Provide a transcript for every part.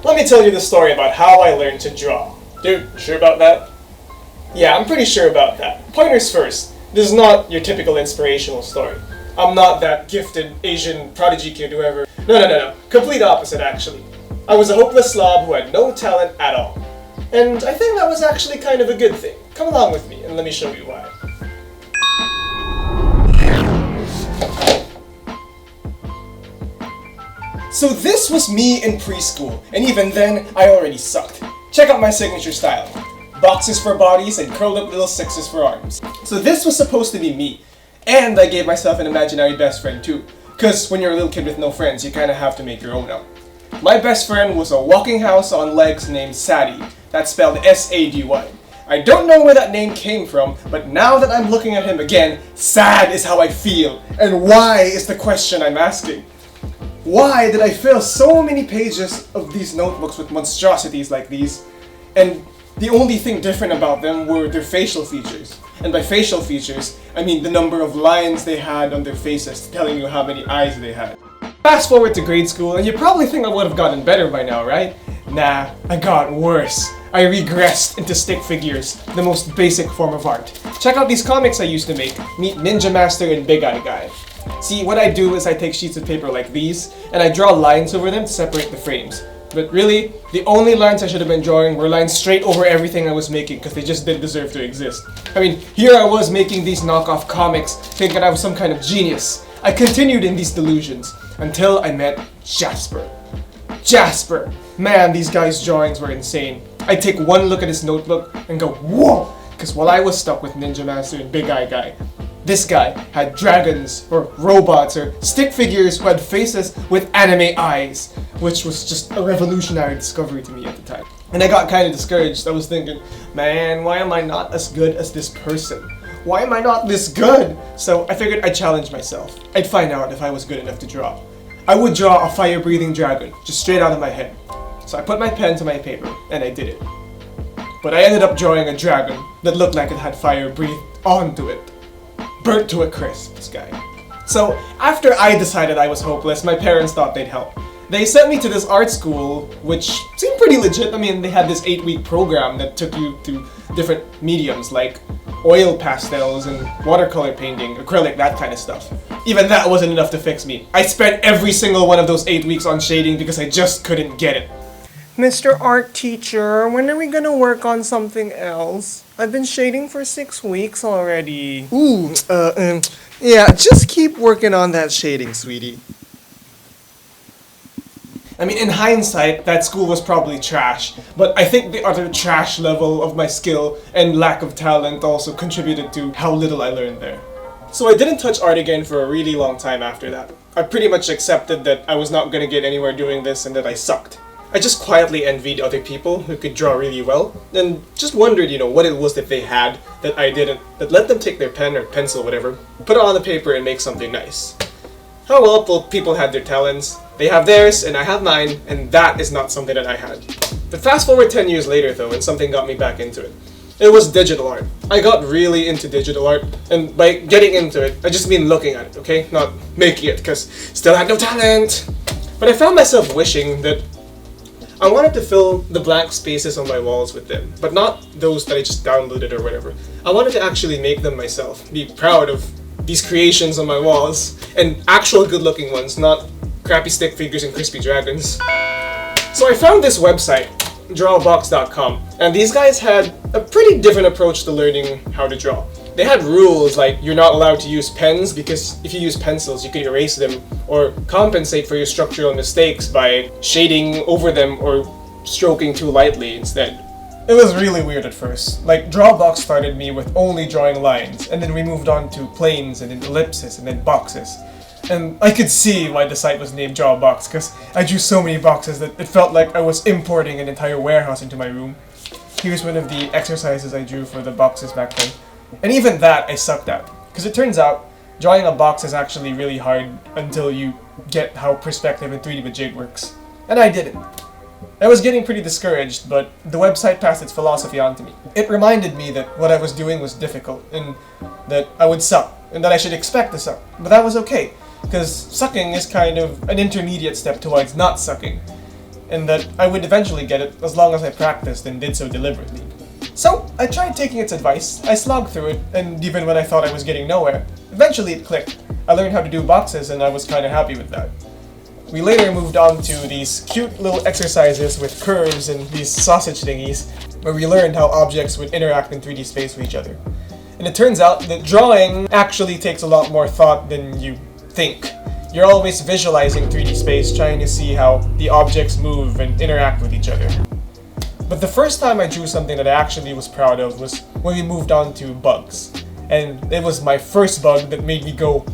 Let me tell you the story about how I learned to draw. Dude, sure about that? Yeah, I'm pretty sure about that. Pointers first. This is not your typical inspirational story. I'm not that gifted Asian prodigy kid, whoever. No. Complete opposite, actually. I was a hopeless slob who had no talent at all. And I think that was actually kind of a good thing. Come along with me and let me show you why. So this was me in preschool, and even then, I already sucked. Check out my signature style. Boxes for bodies and curled up little sixes for arms. So this was supposed to be me. And I gave myself an imaginary best friend too. Cause when you're a little kid with no friends, you kinda have to make your own up. My best friend was a walking house on legs named Saddy. That's spelled S-A-D-Y. I don't know where that name came from, but now that I'm looking at him again, sad is how I feel. And why is the question I'm asking. Why did I fill so many pages of these notebooks with monstrosities like these? And the only thing different about them were their facial features. And by facial features, I mean the number of lines they had on their faces telling you how many eyes they had. Fast forward to grade school, and you probably think I would have gotten better by now, right? Nah, I got worse. I regressed into stick figures, the most basic form of art. Check out these comics I used to make. Meet Ninja Master and Big Eye Guy. See, what I do is I take sheets of paper like these, and I draw lines over them to separate the frames. But really, the only lines I should have been drawing were lines straight over everything I was making because they just didn't deserve to exist. I mean, here I was making these knockoff comics, thinking I was some kind of genius. I continued in these delusions until I met Jasper. Jasper! Man, these guys' drawings were insane. I'd take one look at his notebook and go, whoa! Because while I was stuck with Ninja Master and Big Eye Guy, this guy had dragons, or robots, or stick figures who had faces with anime eyes, which was just a revolutionary discovery to me at the time. And I got kind of discouraged. I was thinking, man, why am I not as good as this person? Why am I not this good? So I figured I'd challenge myself. I'd find out if I was good enough to draw. I would draw a fire-breathing dragon, just straight out of my head. So I put my pen to my paper, and I did it. But I ended up drawing a dragon that looked like it had fire breathed onto it. Burnt to a crisp, this guy. So, after I decided I was hopeless, my parents thought they'd help. They sent me to this art school, which seemed pretty legit. I mean, they had this 8-week program that took you through different mediums like oil pastels and watercolor painting, acrylic, that kind of stuff. Even that wasn't enough to fix me. I spent every single one of those 8 weeks on shading because I just couldn't get it. Mr. Art Teacher, when are we gonna work on something else? I've been shading for 6 weeks already. Yeah, just keep working on that shading, sweetie. I mean, in hindsight, that school was probably trash, but I think the utter trash level of my skill and lack of talent also contributed to how little I learned there. So I didn't touch art again for a really long time after that. I pretty much accepted that I was not gonna get anywhere doing this and that I sucked. I just quietly envied other people who could draw really well, and just wondered, what it was that they had that I didn't, that let them take their pen or pencil, whatever, put it on the paper and make something nice. Oh well, people had their talents, they have theirs, and I have mine, and that is not something that I had. But fast forward 10 years later though, and something got me back into it. It was digital art. I got really into digital art, and by getting into it, I just mean looking at it, okay? Not making it, because still had no talent. But I found myself wishing that I wanted to fill the blank spaces on my walls with them, but not those that I just downloaded or whatever. I wanted to actually make them myself, be proud of these creations on my walls, and actual good-looking ones, not crappy stick figures and crispy dragons. So I found this website, Drawabox.com, and these guys had a pretty different approach to learning how to draw. They had rules like you're not allowed to use pens because if you use pencils you can erase them, or compensate for your structural mistakes by shading over them or stroking too lightly instead. It was really weird at first. Like, Drawabox started me with only drawing lines, and then we moved on to planes and then ellipses and then boxes. And I could see why the site was named Drawabox, because I drew so many boxes that it felt like I was importing an entire warehouse into my room. Here's one of the exercises I drew for the boxes back then. And even that I sucked at, because it turns out drawing a box is actually really hard until you get how perspective and 3D jig works. And I didn't. I was getting pretty discouraged, but the website passed its philosophy onto me. It reminded me that what I was doing was difficult, and that I would suck, and that I should expect to suck. But that was okay, because sucking is kind of an intermediate step towards not sucking. and that I would eventually get it as long as I practiced and did so deliberately. So, I tried taking its advice, I slogged through it, and even when I thought I was getting nowhere, eventually it clicked. I learned how to do boxes and I was kinda happy with that. We later moved on to these cute little exercises with curves and these sausage thingies, where we learned how objects would interact in 3D space with each other. And it turns out that drawing actually takes a lot more thought than you think. You're always visualizing 3D space, trying to see how the objects move and interact with each other. But the first time I drew something that I actually was proud of was when we moved on to bugs. And it was my first bug that made me go,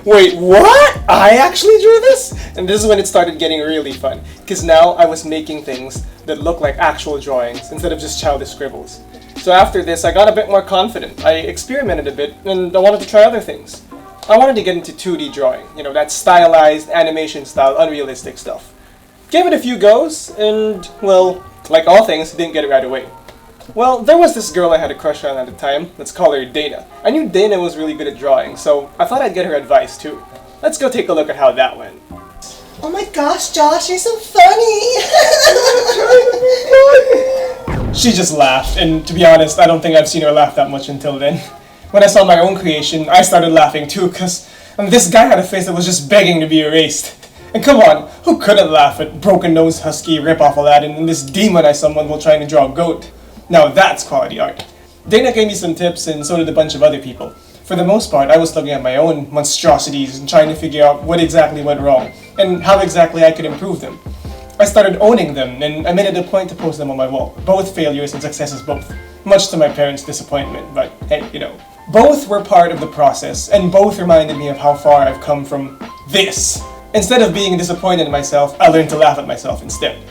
wait, what? I actually drew this? And this is when it started getting really fun, because now I was making things that looked like actual drawings instead of just childish scribbles. So after this, I got a bit more confident. I experimented a bit, and I wanted to try other things. I wanted to get into 2D drawing, that stylized, animation-style, unrealistic stuff. Gave it a few goes, and, well, like all things, didn't get it right away. Well, there was this girl I had a crush on at the time. Let's call her Dana. I knew Dana was really good at drawing, so I thought I'd get her advice too. Let's go take a look at how that went. Oh my gosh, Josh, you're so funny! She just laughed, and to be honest, I don't think I've seen her laugh that much until then. When I saw my own creation, I started laughing too, because this guy had a face that was just begging to be erased. And come on, who couldn't laugh at broken-nosed husky rip-off Aladdin and this demon I summoned while trying to draw a goat? Now that's quality art. Dana gave me some tips, and so did a bunch of other people. For the most part, I was looking at my own monstrosities and trying to figure out what exactly went wrong, and how exactly I could improve them. I started owning them, and I made it a point to post them on my wall. Both failures and successes both. Much to my parents' disappointment, but hey, Both were part of the process, and both reminded me of how far I've come from this. Instead of being disappointed in myself, I learned to laugh at myself instead.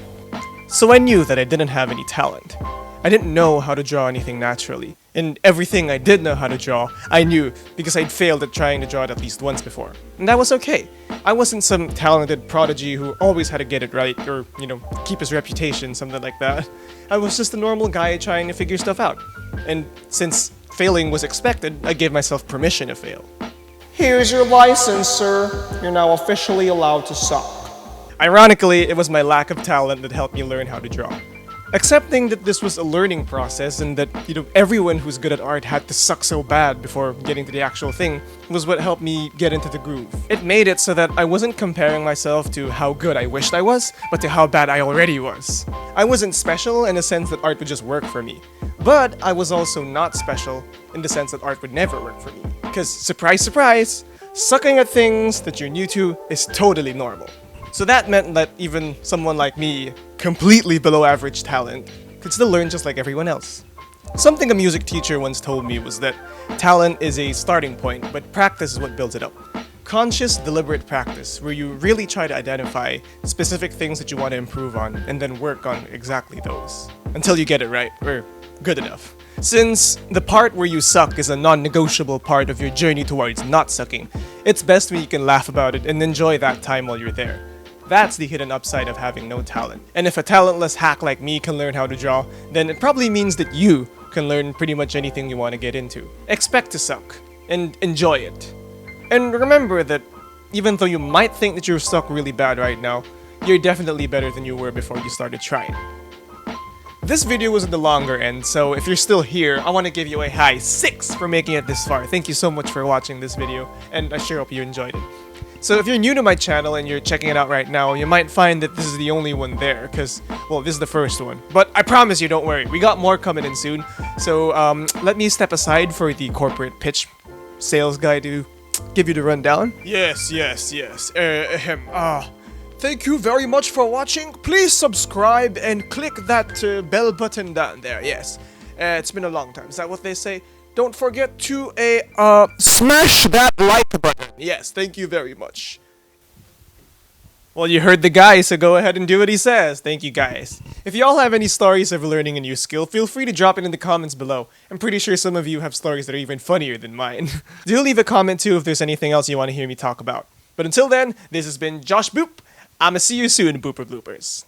So I knew that I didn't have any talent. I didn't know how to draw anything naturally, and everything I did know how to draw, I knew because I'd failed at trying to draw it at least once before. And that was okay. I wasn't some talented prodigy who always had to get it right, or, keep his reputation, something like that. I was just a normal guy trying to figure stuff out. And since failing was expected, I gave myself permission to fail. Here's your license, sir. You're now officially allowed to suck. Ironically, it was my lack of talent that helped me learn how to draw. Accepting that this was a learning process and that, everyone who's good at art had to suck so bad before getting to the actual thing was what helped me get into the groove. It made it so that I wasn't comparing myself to how good I wished I was, but to how bad I already was. I wasn't special in the sense that art would just work for me, but I was also not special in the sense that art would never work for me. Because, surprise, surprise, sucking at things that you're new to is totally normal. So that meant that even someone like me, completely below average talent, could still learn just like everyone else. Something a music teacher once told me was that talent is a starting point, but practice is what builds it up. Conscious, deliberate practice, where you really try to identify specific things that you want to improve on, and then work on exactly those. Until you get it right, or good enough. Since the part where you suck is a non-negotiable part of your journey towards not sucking, it's best when you can laugh about it and enjoy that time while you're there. That's the hidden upside of having no talent. And if a talentless hack like me can learn how to draw, then it probably means that you can learn pretty much anything you want to get into. Expect to suck, and enjoy it. And remember that even though you might think that you're stuck really bad right now, you're definitely better than you were before you started trying. This video was in the longer end, so if you're still here, I want to give you a high 6 for making it this far. Thank you so much for watching this video, and I sure hope you enjoyed it. So if you're new to my channel and you're checking it out right now, you might find that this is the only one there, because, well, this is the first one. But I promise you, don't worry, we got more coming in soon. So let me step aside for the corporate pitch sales guy to give you the rundown. Yes. Thank you very much for watching. Please subscribe and click that bell button down there. Yes, it's been a long time. Is that what they say? Don't forget to smash that like button. Yes, thank you very much. Well, you heard the guy, so go ahead and do what he says. Thank you, guys. If y'all have any stories of learning a new skill, feel free to drop it in the comments below. I'm pretty sure some of you have stories that are even funnier than mine. Do leave a comment too if there's anything else you want to hear me talk about. But until then, this has been Josh Boop. I'ma see you soon, Booper Bloopers.